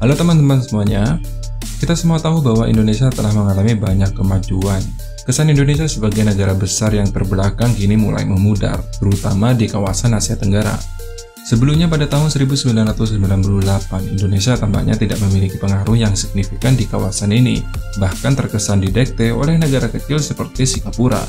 Halo teman-teman semuanya, kita semua tahu bahwa Indonesia telah mengalami banyak kemajuan. Kesan Indonesia sebagai negara besar yang terbelakang kini mulai memudar, terutama di kawasan Asia Tenggara. Sebelumnya pada tahun 1998, Indonesia tampaknya tidak memiliki pengaruh yang signifikan di kawasan ini, bahkan terkesan didikte oleh negara kecil seperti Singapura.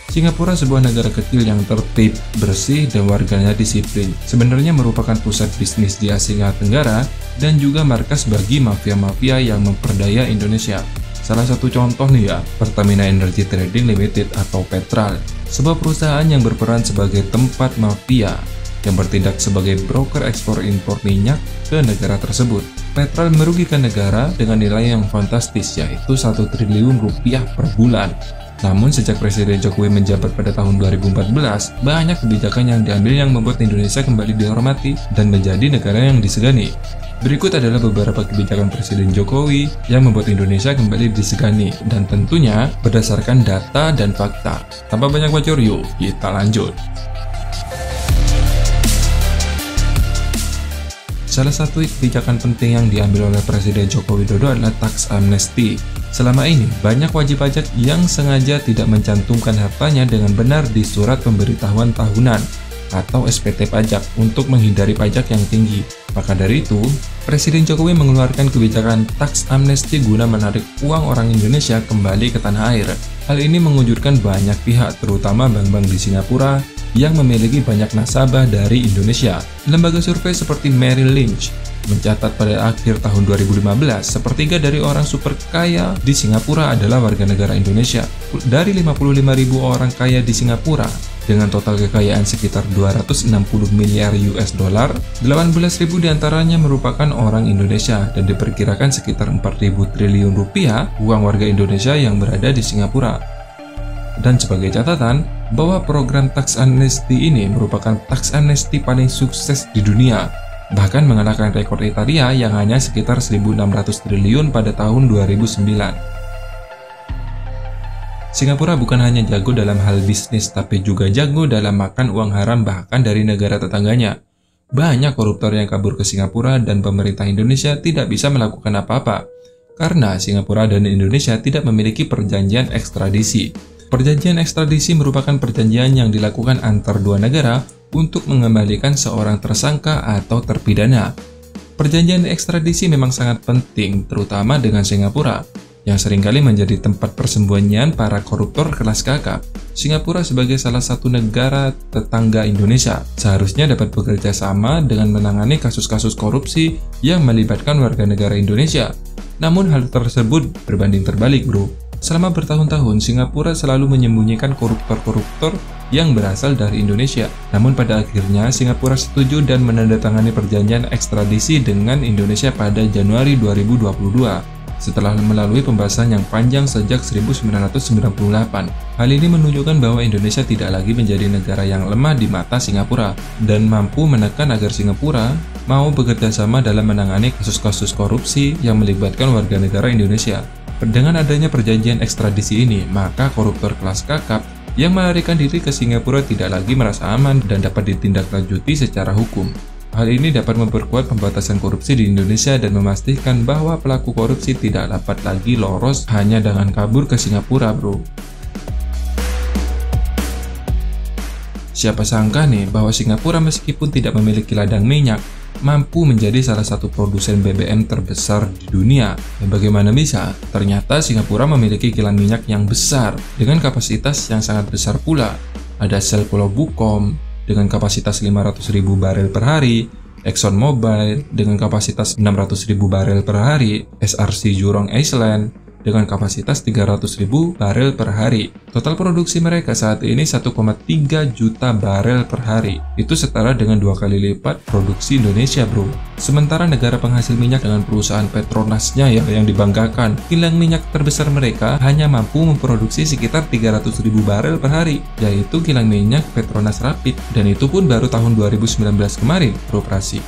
Singapura, sebuah negara kecil yang tertib, bersih, dan warganya disiplin, sebenarnya merupakan pusat bisnis di Asia Tenggara dan juga markas bagi mafia-mafia yang memperdaya Indonesia. Salah satu contoh nih ya, Pertamina Energy Trading Limited atau Petral, sebuah perusahaan yang berperan sebagai tempat mafia yang bertindak sebagai broker ekspor impor minyak ke negara tersebut. Petral merugikan negara dengan nilai yang fantastis, yaitu 1 triliun rupiah per bulan. Namun sejak Presiden Jokowi menjabat pada tahun 2014, banyak kebijakan yang diambil yang membuat Indonesia kembali dihormati dan menjadi negara yang disegani. Berikut adalah beberapa kebijakan Presiden Jokowi yang membuat Indonesia kembali disegani, dan tentunya berdasarkan data dan fakta. Tanpa banyak bacot, yuk kita lanjut. Salah satu kebijakan penting yang diambil oleh Presiden Joko Widodo adalah tax amnesty. Selama ini, banyak wajib pajak yang sengaja tidak mencantumkan hartanya dengan benar di surat pemberitahuan tahunan atau SPT pajak untuk menghindari pajak yang tinggi. Maka dari itu, Presiden Jokowi mengeluarkan kebijakan tax amnesty guna menarik uang orang Indonesia kembali ke tanah air. Hal ini mengejutkan banyak pihak, terutama bank-bank di Singapura yang memiliki banyak nasabah dari Indonesia. Lembaga survei seperti Merrill Lynch mencatat pada akhir tahun 2015, sepertiga dari orang super kaya di Singapura adalah warga negara Indonesia. Dari 55.000 orang kaya di Singapura, dengan total kekayaan sekitar 260 miliar US dollar, 18.000 diantaranya merupakan orang Indonesia dan diperkirakan sekitar 4.000 triliun rupiah uang warga Indonesia yang berada di Singapura. Dan sebagai catatan, bahwa program tax amnesty ini merupakan tax amnesty paling sukses di dunia, bahkan mengalahkan rekor Italia yang hanya sekitar 1.600 triliun pada tahun 2009. Singapura bukan hanya jago dalam hal bisnis, tapi juga jago dalam makan uang haram bahkan dari negara tetangganya. Banyak koruptor yang kabur ke Singapura dan pemerintah Indonesia tidak bisa melakukan apa-apa, karena Singapura dan Indonesia tidak memiliki perjanjian ekstradisi. Perjanjian ekstradisi merupakan perjanjian yang dilakukan antar dua negara untuk mengembalikan seorang tersangka atau terpidana. Perjanjian ekstradisi memang sangat penting, terutama dengan Singapura, yang seringkali menjadi tempat persembunyian para koruptor kelas kakap. Singapura sebagai salah satu negara tetangga Indonesia seharusnya dapat bekerja sama dengan menangani kasus-kasus korupsi yang melibatkan warga negara Indonesia. Namun hal tersebut berbanding terbalik, bro. Selama bertahun-tahun, Singapura selalu menyembunyikan koruptor-koruptor yang berasal dari Indonesia. Namun pada akhirnya, Singapura setuju dan menandatangani perjanjian ekstradisi dengan Indonesia pada Januari 2022, setelah melalui pembahasan yang panjang sejak 1998. Hal ini menunjukkan bahwa Indonesia tidak lagi menjadi negara yang lemah di mata Singapura, dan mampu menekan agar Singapura mau bekerja sama dalam menangani kasus-kasus korupsi yang melibatkan warga negara Indonesia. Dengan adanya perjanjian ekstradisi ini, maka koruptor kelas kakap yang melarikan diri ke Singapura tidak lagi merasa aman dan dapat ditindaklanjuti secara hukum. Hal ini dapat memperkuat pembatasan korupsi di Indonesia dan memastikan bahwa pelaku korupsi tidak dapat lagi lolos hanya dengan kabur ke Singapura, bro. Siapa sangka nih bahwa Singapura meskipun tidak memiliki ladang minyak, mampu menjadi salah satu produsen BBM terbesar di dunia. Dan bagaimana bisa? Ternyata Singapura memiliki kilang minyak yang besar dengan kapasitas yang sangat besar pula. Ada Shell Pulau Bukom dengan kapasitas 500.000 barel per hari, ExxonMobil dengan kapasitas 600.000 barel per hari, SRC Jurong Island dengan kapasitas 300.000 barel per hari. Total produksi mereka saat ini 1,3 juta barel per hari. Itu setara dengan 2 kali lipat produksi Indonesia, bro. Sementara negara penghasil minyak dengan perusahaan Petronasnya yang dibanggakan, kilang minyak terbesar mereka hanya mampu memproduksi sekitar 300.000 barel per hari, yaitu kilang minyak Petronas Rapid, dan itu pun baru tahun 2019 kemarin beroperasi.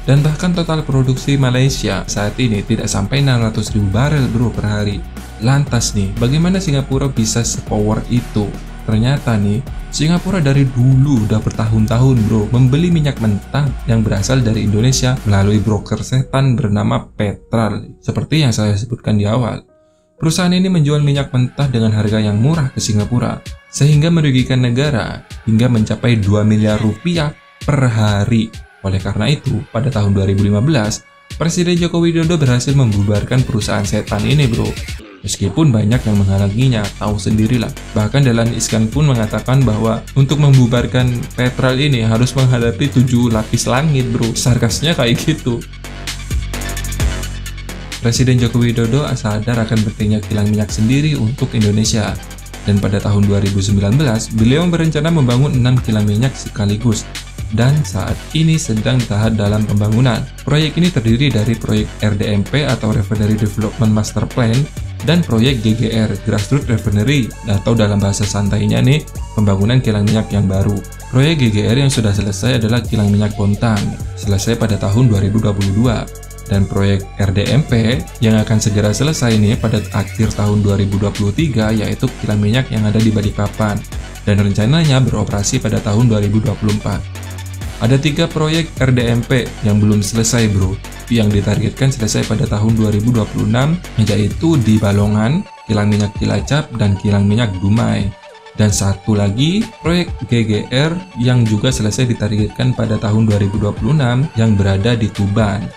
Dan bahkan total produksi Malaysia saat ini tidak sampai 600.000 barel, bro, per hari. Lantas nih, bagaimana Singapura bisa sepower itu? Ternyata nih, Singapura dari dulu udah bertahun-tahun bro membeli minyak mentah yang berasal dari Indonesia melalui broker setan bernama Petral, seperti yang saya sebutkan di awal. Perusahaan ini menjual minyak mentah dengan harga yang murah ke Singapura, sehingga merugikan negara hingga mencapai 2 miliar rupiah per hari. Oleh karena itu, pada tahun 2015, Presiden Joko Widodo berhasil membubarkan perusahaan setan ini bro. Meskipun banyak yang menghalanginya, tahu sendirilah. Bahkan Dahlan Iskan pun mengatakan bahwa untuk membubarkan Petral ini harus menghadapi 7 lapis langit bro. Sarkasnya kayak gitu. Presiden Joko Widodo sadar akan pentingnya kilang minyak sendiri untuk Indonesia. Dan pada tahun 2019, beliau berencana membangun 6 kilang minyak sekaligus. Dan saat ini sedang tahap dalam pembangunan. Proyek ini terdiri dari proyek RDMP atau Refinery Development Master Plan dan proyek GGR, Grassroots Refinery, atau dalam bahasa santainya nih, pembangunan kilang minyak yang baru. Proyek GGR yang sudah selesai adalah kilang minyak Bontang, selesai pada tahun 2022. Dan proyek RDMP yang akan segera selesai nih pada akhir tahun 2023, yaitu kilang minyak yang ada di Balikpapan, dan rencananya beroperasi pada tahun 2024. Ada 3 proyek RDMP yang belum selesai bro, yang ditargetkan selesai pada tahun 2026, yaitu di Balongan, kilang minyak Cilacap, dan kilang minyak Dumai. Dan satu lagi, proyek GGR yang juga selesai ditargetkan pada tahun 2026 yang berada di Tuban.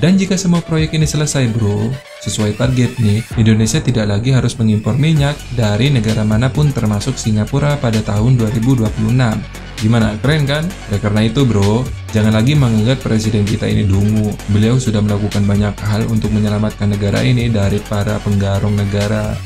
Dan jika semua proyek ini selesai bro, sesuai target nih, Indonesia tidak lagi harus mengimpor minyak dari negara manapun termasuk Singapura pada tahun 2026. Gimana, keren kan? Ya karena itu bro, jangan lagi menganggap presiden kita ini dungu. Beliau sudah melakukan banyak hal untuk menyelamatkan negara ini dari para penggarong negara.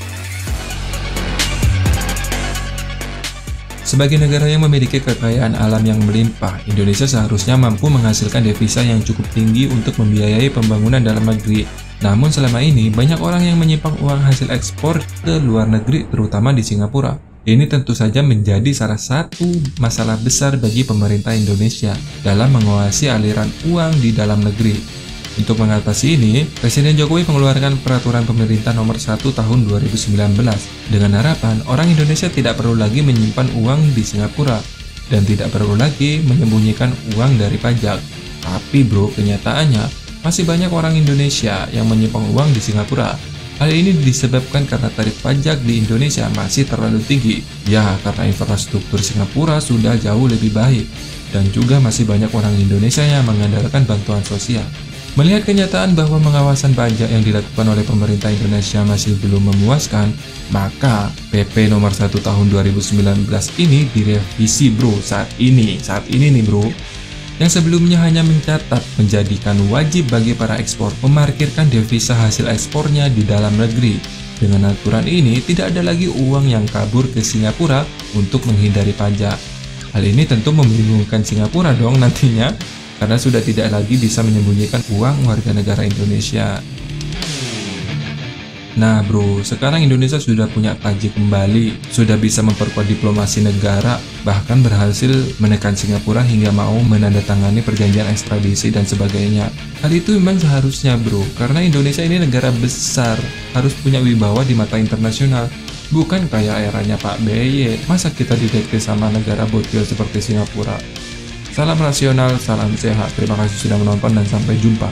Sebagai negara yang memiliki kekayaan alam yang melimpah, Indonesia seharusnya mampu menghasilkan devisa yang cukup tinggi untuk membiayai pembangunan dalam negeri. Namun selama ini, banyak orang yang menyimpan uang hasil ekspor ke luar negeri, terutama di Singapura. Ini tentu saja menjadi salah satu masalah besar bagi pemerintah Indonesia dalam menguasai aliran uang di dalam negeri. Untuk mengatasi ini, Presiden Jokowi mengeluarkan peraturan pemerintah nomor 1 tahun 2019 dengan harapan orang Indonesia tidak perlu lagi menyimpan uang di Singapura dan tidak perlu lagi menyembunyikan uang dari pajak. Tapi bro, kenyataannya masih banyak orang Indonesia yang menyimpan uang di Singapura. Hal ini disebabkan karena tarif pajak di Indonesia masih terlalu tinggi. Ya, karena infrastruktur Singapura sudah jauh lebih baik dan juga masih banyak orang Indonesia yang mengandalkan bantuan sosial. Melihat kenyataan bahwa pengawasan pajak yang dilakukan oleh pemerintah Indonesia masih belum memuaskan, maka PP nomor 1 tahun 2019 ini direvisi bro saat ini nih bro. Yang sebelumnya hanya mencatat menjadikan wajib bagi para ekspor memarkirkan devisa hasil ekspornya di dalam negeri. Dengan aturan ini tidak ada lagi uang yang kabur ke Singapura untuk menghindari pajak. Hal ini tentu membingungkan Singapura dong nantinya, karena sudah tidak lagi bisa menyembunyikan uang warga negara Indonesia. Nah bro, sekarang Indonesia sudah punya taji kembali, sudah bisa memperkuat diplomasi negara, bahkan berhasil menekan Singapura hingga mau menandatangani perjanjian ekstradisi dan sebagainya. Hal itu memang seharusnya bro, karena Indonesia ini negara besar, harus punya wibawa di mata internasional. Bukan kayak eranya Pak BY, masa kita didekati sama negara bocil seperti Singapura. Salam rasional, salam sehat. Terima kasih sudah menonton dan sampai jumpa.